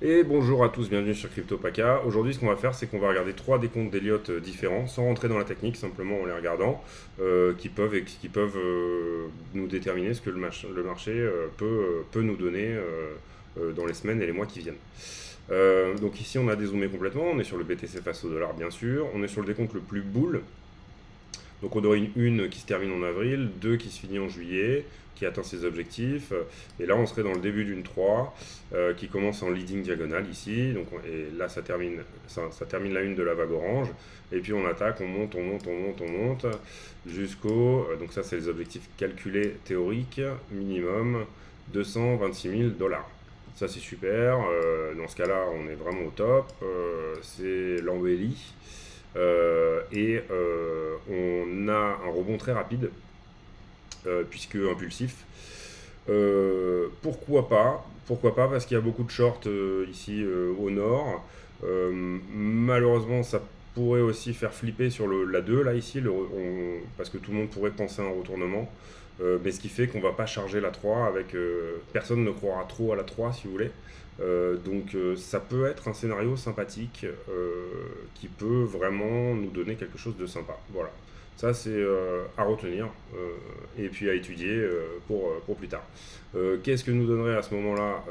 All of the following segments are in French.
Et bonjour à tous, bienvenue sur CryptoPaca. Aujourd'hui, ce qu'on va faire, c'est qu'on va regarder trois décomptes d'Elliott différents, sans rentrer dans la technique, simplement en les regardant, qui peuvent nous déterminer ce que le marché peut nous donner dans les semaines et les mois qui viennent. Donc ici, on a dézoomé complètement, on est sur le BTC face au dollar, bien sûr, on est sur le décompte le plus bull. Donc on aurait une qui se termine en avril, deux qui se finit en juillet, qui atteint ses objectifs. Et là, on serait dans le début d'une 3 qui commence en leading diagonale ici. Donc, et là, ça termine la une de la vague orange. Et puis on attaque, on monte, on monte, on monte, on monte jusqu'au. Donc ça, c'est les objectifs calculés théoriques, minimum 226 000 dollars. Ça, c'est super. Dans ce cas-là, on est vraiment au top. C'est l'embellie. On a un rebond très rapide, puisque impulsif. Pourquoi pas? Pourquoi pas? Parce qu'il y a beaucoup de shorts ici au nord. Malheureusement, ça pourrait aussi faire flipper sur la 2, là, ici, parce que tout le monde pourrait penser à un retournement. Mais ce qui fait qu'on va pas charger la 3 avec. Personne ne croira trop à la 3 si vous voulez. Ça peut être un scénario sympathique qui peut vraiment nous donner quelque chose de sympa. Voilà. Ça, c'est à retenir et puis à étudier pour plus tard. Qu'est-ce que nous donnerait à ce moment-là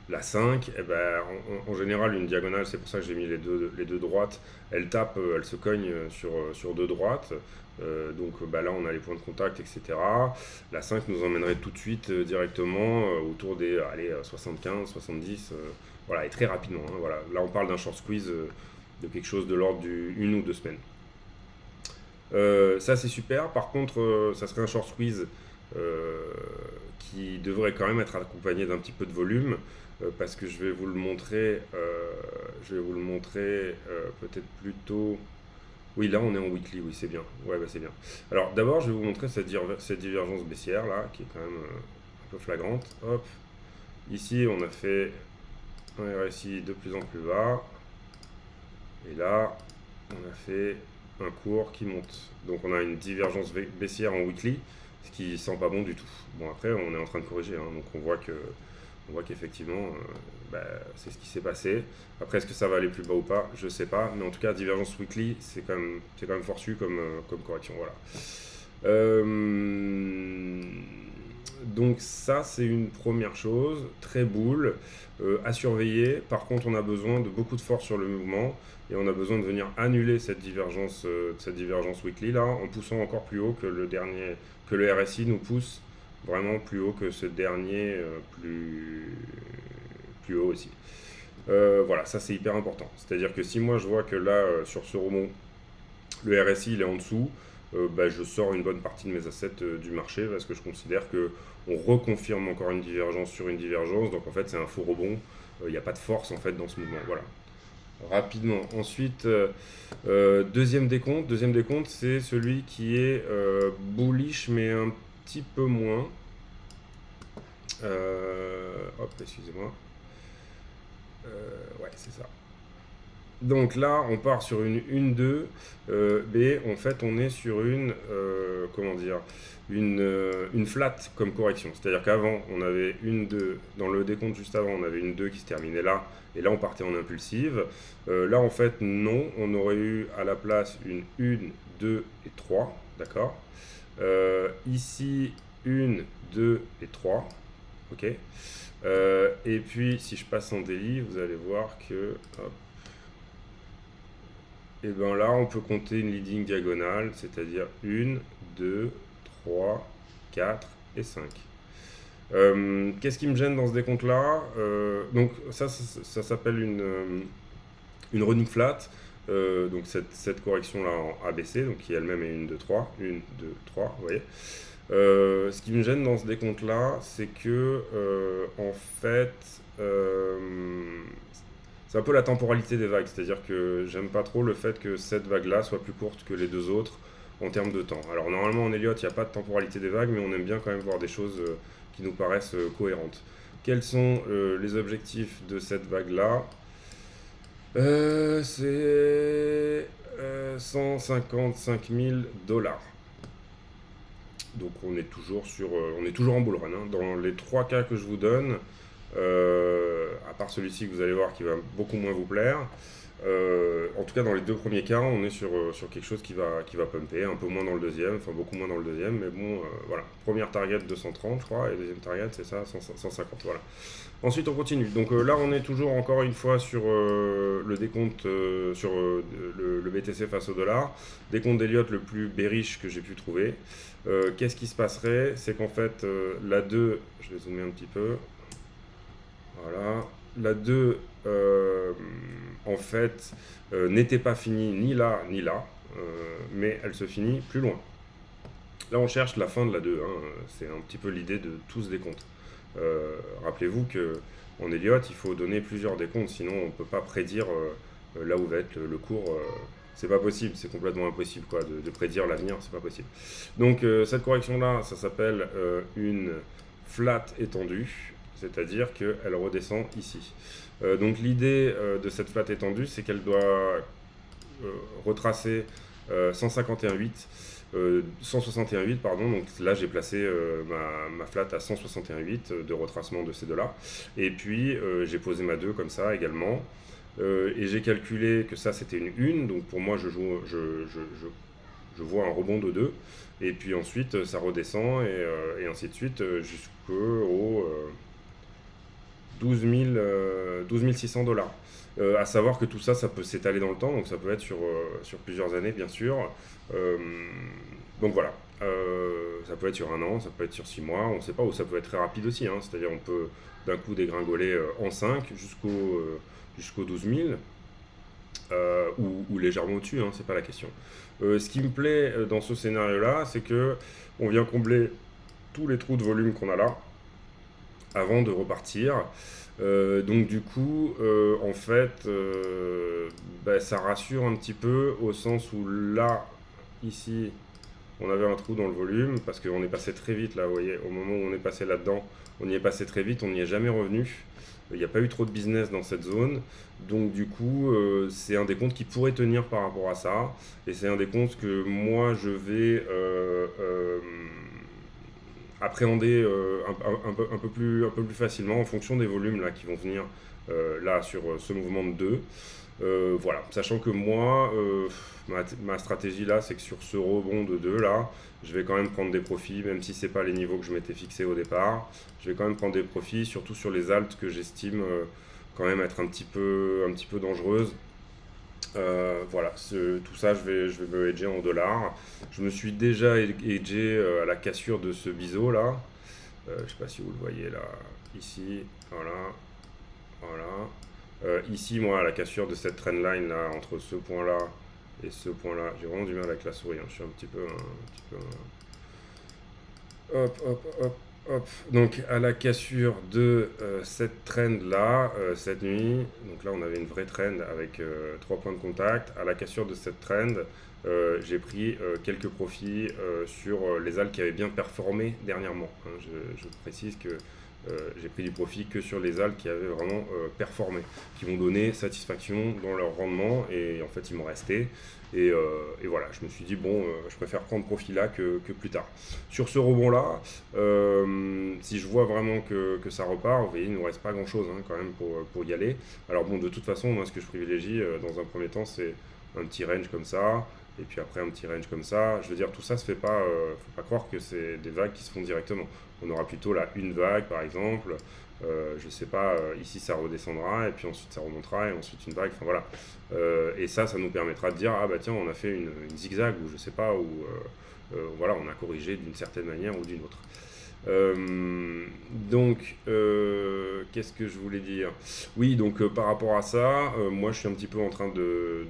la 5? Eh ben, en général, une diagonale, c'est pour ça que j'ai mis les deux droites, elle tape, elle se cogne sur deux droites. Là, on a les points de contact, etc. La 5 nous emmènerait tout de suite directement autour des 75, 70, voilà, et très rapidement. Hein, voilà. Là, on parle d'un short squeeze de quelque chose de l'ordre d'une ou deux semaines. Ça, c'est super. Par contre, ça serait un short squeeze qui devrait quand même être accompagné d'un petit peu de volume. Parce que je vais vous le montrer, peut-être plutôt. Oui, là on est en weekly, oui, c'est bien. Ouais, bah, c'est bien. Alors d'abord, je vais vous montrer cette divergence baissière là, qui est quand même un peu flagrante. Hop, ici on a fait un RSI de plus en plus bas, et là on a fait un cours qui monte. Donc on a une divergence baissière en weekly, ce qui sent pas bon du tout. Bon, après on est en train de corriger, hein, donc on voit qu'effectivement, c'est ce qui s'est passé. Après, est-ce que ça va aller plus bas ou pas? Je sais pas. Mais en tout cas, divergence weekly, c'est quand même fort su comme correction. Voilà. Donc ça, c'est une première chose. Très boule. À surveiller. Par contre, on a besoin de beaucoup de force sur le mouvement. Et on a besoin de venir annuler cette divergence weekly là, en poussant encore plus haut que le RSI nous pousse vraiment plus haut que ce dernier, plus haut aussi. Voilà, ça c'est hyper important. C'est-à-dire que si moi je vois que là, sur ce rebond, le RSI il est en dessous, je sors une bonne partie de mes assets du marché parce que je considère que on reconfirme encore une divergence sur une divergence. Donc en fait, c'est un faux rebond. Il n'y a pas de force en fait dans ce mouvement. Voilà. Rapidement. Ensuite, deuxième décompte. Deuxième décompte, c'est celui qui est bullish mais un petit peu moins. Hop, excusez-moi. Ouais, c'est ça. Donc là, on part sur une 1-2, mais en fait, on est sur une flat comme correction. C'est-à-dire qu'avant, on avait une 2, dans le décompte juste avant, on avait une 2 qui se terminait là, et là, on partait en impulsive. Là, en fait, non, on aurait eu à la place une 1, 2 et 3, d'accord. Ici, 1, 2 et 3, ok. Et puis, si je passe en daily, vous allez voir que, hop, et bien là, on peut compter une leading diagonale, c'est-à-dire 1, 2, 3, 4 et 5. Qu'est-ce qui me gêne dans ce décompte-là? Donc ça s'appelle une running flat. Donc cette correction-là en ABC, donc qui elle-même est 1, 2, 3. 1, 2, 3, vous voyez. Ce qui me gêne dans ce décompte-là, c'est que, en fait, c'est un peu la temporalité des vagues. C'est-à-dire que j'aime pas trop le fait que cette vague-là soit plus courte que les deux autres en termes de temps. Alors, normalement, en Elliott, il n'y a pas de temporalité des vagues, mais on aime bien quand même voir des choses qui nous paraissent cohérentes. Quels sont les objectifs de cette vague-là? C'est 155 000 dollars. Donc on est toujours en bull run. Hein. Dans les trois cas que je vous donne, À part celui-ci que vous allez voir qui va beaucoup moins vous plaire. En tout cas, dans les deux premiers cas, on est sur quelque chose qui va pumper, un peu moins dans le deuxième, enfin beaucoup moins dans le deuxième, mais bon, voilà. Première target 230, je crois, et deuxième target, c'est ça, 150, voilà. Ensuite, on continue. Donc là, on est toujours encore une fois sur le décompte, sur le BTC face au dollar, décompte d'Elliott le plus bearish que j'ai pu trouver. Qu'est-ce qui se passerait? C'est qu'en fait, la 2, je vais zoomer un petit peu, voilà, la 2, en fait, n'était pas finie ni là, ni là, mais elle se finit plus loin. Là, on cherche la fin de la 2, hein, c'est un petit peu l'idée de tous ce décompte. Rappelez-vous qu'en Elliott, il faut donner plusieurs décomptes, sinon on ne peut pas prédire là où va être le cours. C'est pas possible, c'est complètement impossible quoi, de prédire l'avenir, c'est pas possible. Donc cette correction-là, ça s'appelle une flat étendue, c'est-à-dire qu'elle redescend ici. Donc l'idée de cette flat étendue, c'est qu'elle doit retracer 151,8. 161,8 pardon, donc là j'ai placé ma flat à 161,8 de retracement de ces deux-là. Et puis j'ai posé ma 2 comme ça également. Et j'ai calculé que ça c'était une 1, donc pour moi je vois un rebond de 2. Et puis ensuite ça redescend et ainsi de suite jusqu'au 12 600 dollars. À savoir que tout ça, ça peut s'étaler dans le temps, donc ça peut être sur plusieurs années, bien sûr. Donc voilà, ça peut être sur un an, ça peut être sur 6 mois, on ne sait pas, ou ça peut être très rapide aussi, hein. C'est-à-dire on peut d'un coup dégringoler en 5 jusqu'au 12 000, ou légèrement au-dessus, hein, c'est pas la question. Ce qui me plaît dans ce scénario-là, c'est que on vient combler tous les trous de volume qu'on a là, avant de repartir. Donc du coup, en fait, ça rassure un petit peu au sens où là, ici, on avait un trou dans le volume parce qu'on est passé très vite là, vous voyez, au moment où on est passé là-dedans, on y est passé très vite, on n'y est jamais revenu. Il n'y a pas eu trop de business dans cette zone, donc du coup, c'est un des comptes qui pourrait tenir par rapport à ça, et c'est un des comptes que moi je vais appréhender un peu plus facilement en fonction des volumes là, qui vont venir là sur ce mouvement de 2. Voilà, sachant que moi, ma stratégie là, c'est que sur ce rebond de 2 là, je vais quand même prendre des profits, même si c'est pas les niveaux que je m'étais fixé au départ. Je vais quand même prendre des profits, surtout sur les alts que j'estime quand même être un petit peu dangereuses. Voilà, tout ça, je vais me hedger en dollars. Je me suis déjà hedgé à la cassure de ce biseau là. Je ne sais pas si vous le voyez là, ici, voilà, voilà. Ici, moi, à la cassure de cette trendline là, entre ce point là et ce point là, j'ai vraiment du mal avec la souris, hein. Je suis un petit peu. Hop, hop, hop. Hop. Donc à la cassure de cette trend là, cette nuit, donc là on avait une vraie trend avec 3 points de contact. À la cassure de cette trend, j'ai pris quelques profits sur les alts qui avaient bien performé dernièrement, hein. Je précise que j'ai pris du profit que sur les alts qui avaient vraiment performé, qui m'ont donné satisfaction dans leur rendement, et en fait ils m'ont resté. Et voilà, je me suis dit, bon, je préfère prendre profit là que plus tard. Sur ce rebond-là, si je vois vraiment que ça repart, vous voyez, il ne nous reste pas grand-chose hein, quand même pour y aller. Alors bon, de toute façon, moi, ce que je privilégie dans un premier temps, c'est un petit range comme ça, et puis après un petit range comme ça. Je veux dire, tout ça se fait pas, faut pas croire que c'est des vagues qui se font directement. On aura plutôt là une vague, par exemple. Je sais pas, ici ça redescendra, et puis ensuite ça remontera, et ensuite une vague, enfin voilà. Et ça nous permettra de dire, ah bah tiens, on a fait une zigzag, ou je sais pas, ou voilà, on a corrigé d'une certaine manière ou d'une autre. Donc, qu'est-ce que je voulais dire? Oui, donc par rapport à ça, moi je suis un petit peu en train de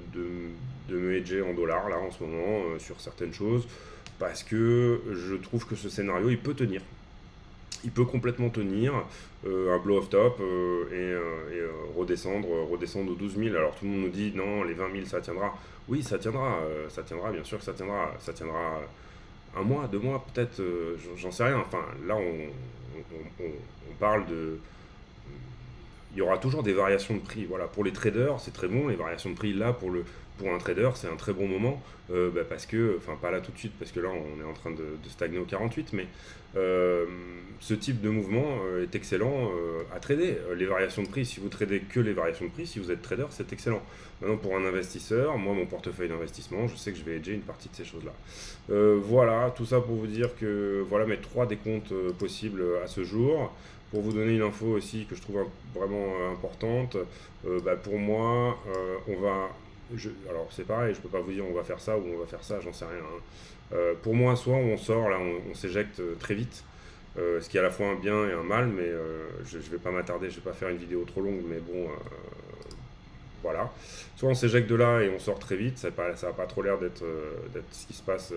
me hedger en dollars là en ce moment sur certaines choses, parce que je trouve que ce scénario il peut tenir. Il peut complètement tenir un blow off top et redescendre aux 12 000. Alors tout le monde nous dit non, les 20 000 ça tiendra. Oui, ça tiendra, bien sûr que ça tiendra un mois, 2 mois, peut-être, j'en sais rien. Enfin, là, on parle de. Il y aura toujours des variations de prix. Voilà, pour les traders, c'est très bon, les variations de prix là, pour pour un trader, c'est un très bon moment, parce que, enfin pas là tout de suite, parce que là on est en train de stagner au 48, mais ce type de mouvement est excellent à trader. Les variations de prix, si vous tradez que les variations de prix, si vous êtes trader, c'est excellent. Maintenant, pour un investisseur, moi, mon portefeuille d'investissement, je sais que je vais hedger une partie de ces choses-là. Voilà, tout ça pour vous dire que voilà mes 3 décomptes possibles à ce jour. Pour vous donner une info aussi que je trouve vraiment importante, pour moi, alors c'est pareil, je peux pas vous dire on va faire ça ou on va faire ça, j'en sais rien, hein. Pour moi, soit on sort, là on s'éjecte très vite, ce qui est à la fois un bien et un mal, mais je vais pas m'attarder, je vais pas faire une vidéo trop longue, mais bon, voilà. Soit on s'éjecte de là et on sort très vite, ça n'a pas trop l'air d'être ce qui se passe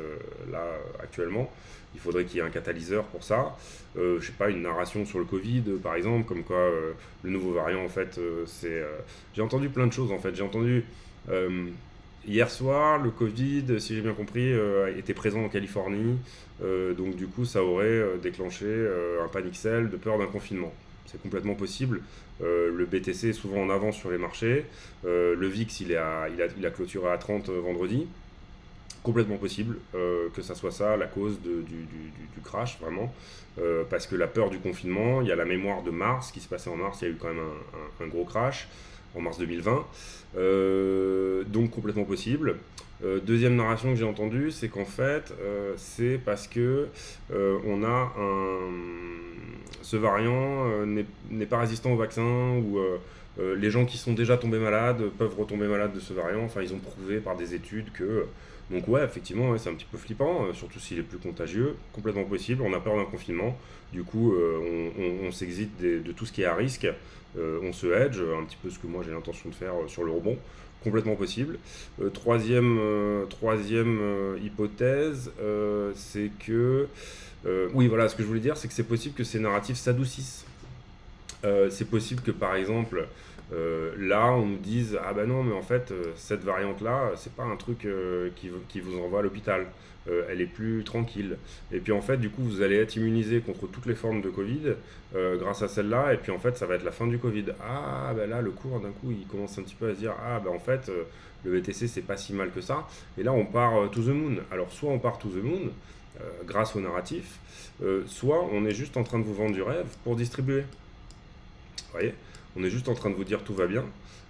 là actuellement. Il faudrait qu'il y ait un catalyseur pour ça. Je sais pas, une narration sur le Covid par exemple, comme quoi le nouveau variant en fait j'ai entendu plein de choses en fait. J'ai entendu hier soir le Covid, si j'ai bien compris, était présent en Californie, donc du coup ça aurait déclenché un panic sell de peur d'un confinement. C'est complètement possible. Le BTC est souvent en avance sur les marchés. Le VIX, il a clôturé à 30 vendredi. Complètement possible que ça soit ça la cause du crash, vraiment. Parce que la peur du confinement, il y a la mémoire de mars, ce qui se passait en mars, il y a eu quand même un gros crash en mars 2020. Donc complètement possible. Deuxième narration que j'ai entendue, c'est qu'en fait, c'est parce que ce variant n'est pas résistant au vaccin ou les gens qui sont déjà tombés malades peuvent retomber malades de ce variant. Enfin, ils ont prouvé par des études que. Donc ouais, effectivement, ouais, c'est un petit peu flippant, surtout s'il est plus contagieux. Complètement possible. On a peur d'un confinement. Du coup, on s'exite de tout ce qui est à risque. On se hedge, un petit peu ce que moi j'ai l'intention de faire sur le rebond. Complètement possible. Troisième hypothèse, c'est que... oui, voilà, ce que je voulais dire, c'est que c'est possible que ces narratifs s'adoucissent. C'est possible que, par exemple, là, on nous dise « Ah ben non, mais en fait, cette variante-là, c'est pas un truc qui vous envoie à l'hôpital. Elle est plus tranquille. » Et puis en fait, du coup, vous allez être immunisé contre toutes les formes de Covid grâce à celle-là. Et puis en fait, ça va être la fin du Covid. Ah ben là, le cours, d'un coup, il commence un petit peu à se dire « Ah ben en fait, le BTC, c'est pas si mal que ça. » Et là, on part to the moon. Alors, soit on part to the moon grâce au narratif, soit on est juste en train de vous vendre du rêve pour distribuer. Vous voyez, on est juste en train de vous dire tout va bien,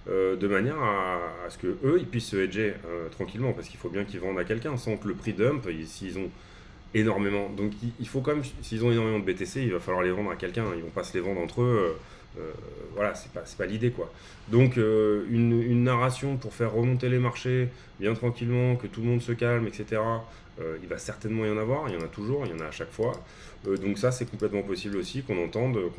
de manière à ce que eux ils puissent se hedger tranquillement, parce qu'il faut bien qu'ils vendent à quelqu'un sans que le prix dump. S'ils ont énormément, donc il faut quand même, s'ils ont énormément de BTC, il va falloir les vendre à quelqu'un. Ils vont pas se les vendre entre eux. Voilà, c'est pas l'idée quoi. Donc une narration pour faire remonter les marchés bien tranquillement, que tout le monde se calme, etc. Il va certainement y en avoir, il y en a toujours, il y en a à chaque fois. Donc ça c'est complètement possible aussi qu'on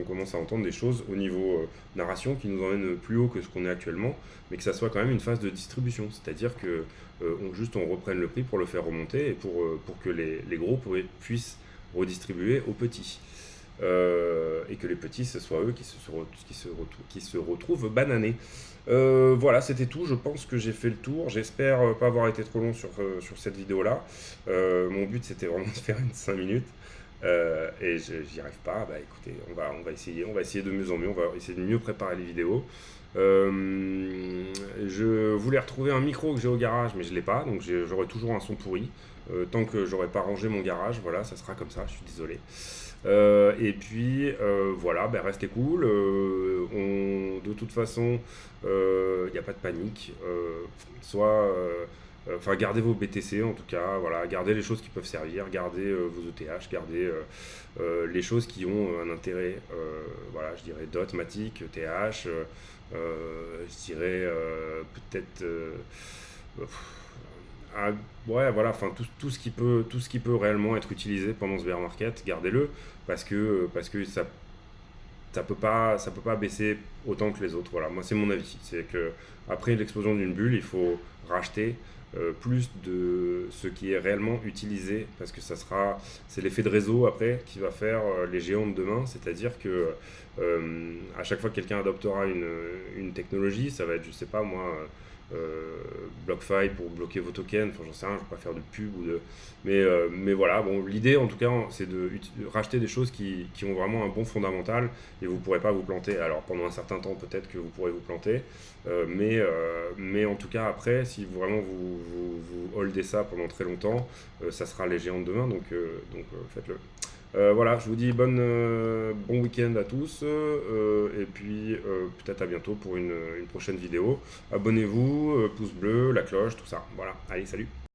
commence à entendre des choses au niveau narration qui nous emmènent plus haut que ce qu'on est actuellement, mais que ça soit quand même une phase de distribution, c'est-à-dire que on reprenne le prix pour le faire remonter et pour que les gros puissent redistribuer aux petits. Et que les petits, ce soit eux qui se retrouvent bananés. Voilà, c'était tout. Je pense que j'ai fait le tour. J'espère pas avoir été trop long sur cette vidéo-là. Mon but, c'était vraiment de faire une 5 minutes. Et j'y arrive pas. Bah écoutez, on va essayer. On va essayer de mieux en mieux. On va essayer de mieux préparer les vidéos. Je voulais retrouver un micro que j'ai au garage, mais je l'ai pas. Donc j'aurai toujours un son pourri. Tant que j'aurai pas rangé mon garage, voilà, ça sera comme ça. Je suis désolé. Et puis voilà, restez cool. De toute façon, il n'y a pas de panique. Enfin, gardez vos BTC en tout cas. Voilà, gardez les choses qui peuvent servir. Gardez vos ETH. Gardez les choses qui ont un intérêt. Voilà, je dirais DOT, Matic, ETH. Je dirais peut-être. Ouais, voilà, enfin tout ce qui peut réellement être utilisé pendant ce bear market, gardez-le parce que ça peut pas baisser autant que les autres. Voilà, moi c'est mon avis. C'est que après l'explosion d'une bulle, il faut racheter plus de ce qui est réellement utilisé parce que c'est l'effet de réseau après qui va faire les géants de demain. C'est-à-dire que à chaque fois que quelqu'un adoptera une technologie, ça va être, je sais pas moi. BlockFi pour bloquer vos tokens, enfin j'en sais rien, je ne vais pas faire de pub mais voilà, bon, l'idée en tout cas c'est de racheter des choses qui ont vraiment un bon fondamental et vous ne pourrez pas vous planter. Alors pendant un certain temps peut-être que vous pourrez vous planter, mais en tout cas après, si vraiment vous holdez ça pendant très longtemps, ça sera les géants de demain, donc faites-le. Voilà, je vous dis bon week-end à tous et puis peut-être à bientôt pour une prochaine vidéo. Abonnez-vous, pouce bleu, la cloche, tout ça. Voilà, allez, salut!